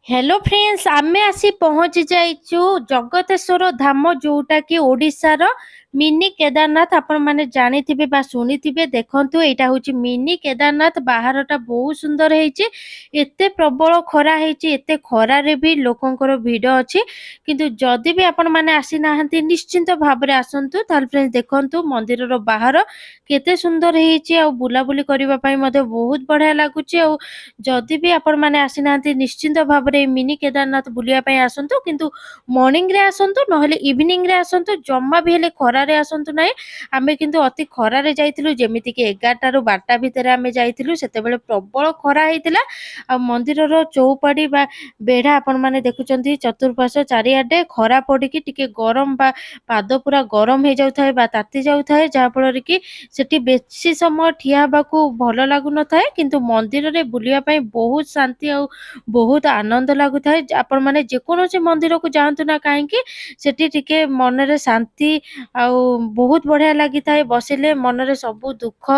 Hello friends आमे आसी पहुंची जाइचु जगतेश्वर धाम जोटा कि ओडिशार मिनी केदारनाथ आपण माने जानिथिबे बा सुनिथिबे देखंतु एटा होची मिनी केदारनाथ बाहरटा बहुत सुंदर हेची एते प्रबल खरा हेची एते खरा रे भी लोकंकर भीड़ अछि किंतु जदि भी आपण माने आसी नाहंती निश्चिंत भाबरे आसंतु ताल फ्रेंड्स देखंतु मंदिर रो बाहर केते सुंदर हेची आ बुलाबुली करिवा पई मते बहुत बढ़िया लागुची आ जदि भी आपण माने आसी नाहंती निश्चिंत भाबरे मिनी केदारनाथ बुलिया पई आसंतु किंतु मॉर्निंग रे आसंतु नहले इवनिंग रे आसंतु जम्मा भी हेले खरारे आसंतु नाही आमे किंतु अति खरारे जाइतिलु जेमिति कि 11 ରୁ 12 भितरे आमे जाइतिलु सेतेबेले प्रबल खरा हेतिला आ मंदिरर चौपाडी बा बेढा आपण माने देखुचंती चतुर्पार्श्व चारिआडे खरा पडिकी टिके गरम बा पाद पूरा गरम हे जाउथाय बा ताती जाउथाय जा फଳରେ कि सेठी बेसी समय ठिया हेबाकू भल लागु नथाय किंतु मंदिर रे बुलिया पई बहुत शांति आ बहुत आनंद लागुथाय आपण माने जेकोनोसी मंदिर को जांतु ना काहे कि सेठी टिके मन रे शांति आ बहुत बढ़िया लागिथाय बसिले मन रे सब दुख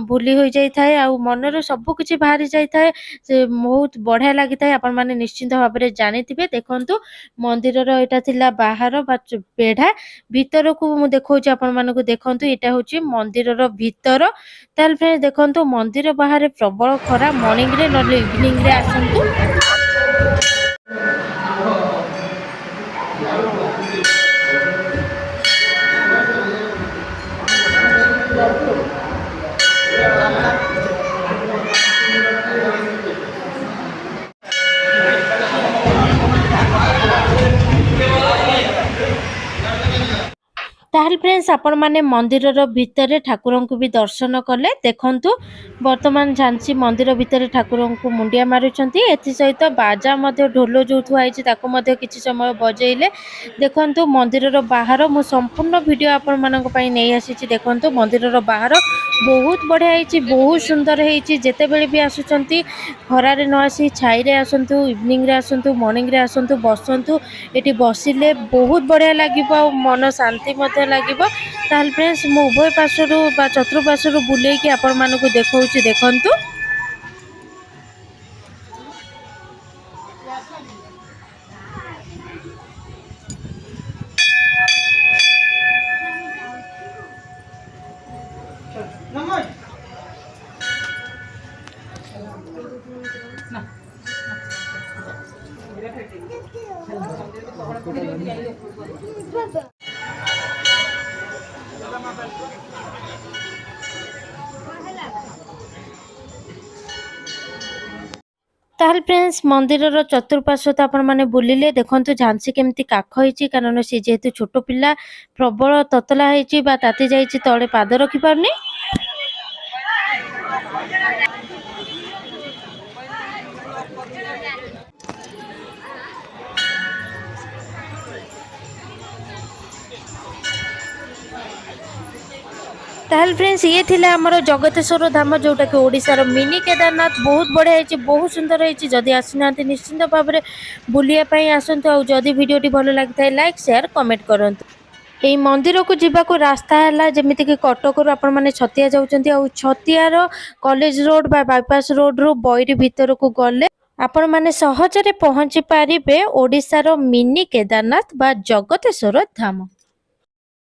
भूली होई जाइथाय आ मन रे सब किछि बाहरी जाइथाय से बहुत बढ़िया लागिथाय आपण माने निश्चिंत भाबरे जानिथिबे देखंतु मंदिर रो एटा थिला बाहर बा बेढा भीतर को मु देखौछि आपण मानको देखंतु एटा होछि मंदिर रो भीतर ताल फ्रेंड्स देखंतु मंदिर बाहर प्रबल खरा मॉर्निंग रे नले इवनिंग रे आसंतु। ताहल फ्रेंड्स आपण माने मंदिर रो भितरे ठाकुरन को भी दर्शन कले देखंतु वर्तमान झांसी मंदिर भितरे ठाकुरन को मुंडिया मारुचंती एथि सहित बाजा मध्ये ढोलो जो थुआ आइछि ताको मध्ये किछि समय बजेइले देखंतु मंदिर रो बाहर मु संपूर्ण वीडियो आपण मानक पई नै आसीछि देखंतु मंदिर रो बाहर बहुत बढ़िया हेछि बहुत सुंदर हेछि जेते बेले भी आसुचंती खरा रे न आसी छाई रे आसंतु इवनिंग रे आसंतु मॉर्निंग रे आसंतु बसंतु एटी बसिले बहुत बढ़िया लागिबो आ मन शांति मध्ये লাগিব ताल फ्रेंड्स मु उभय पार्श्वरु बा चतुर्पार्श्वरु बुलेई कि आपण मानको देखौछि देखंतु। ताहल फ्रेंड्स मंदिर रो चतुर्पार्श्व तो आपण माने बुलिले देखंतु झांसी केमती काख होईची कारण से जेहेतु छोट पिला प्रबल ततला हेची बा ताती जाईची तळे पाद रखि पारनी। ताहल फ्रेंड्स ये थिला हमर जगतेश्वर धाम जोटा कि ओडिसा मिनी केदारनाथ बहुत बढ़िया हेची बहुत सुंदर हेची जदि आसिनांती निश्चिंत भाबरे बुलिया पई आसंतु आ जदि वीडियोटी भलो लागिथाय लाइक शेयर कमेंट करंतु। एई मंदिर को जीवाको रास्ता है जमीती कि कटक आपण माने छतिया जाउचंती आ छतियार कॉलेज रोड बा बाईपास रोड रो बैरी भीतर को गले आपण माने सहजरे पहुंची पारिबे ओडिसा रो मिनी केदारनाथ बा जगतेश्वर धाम।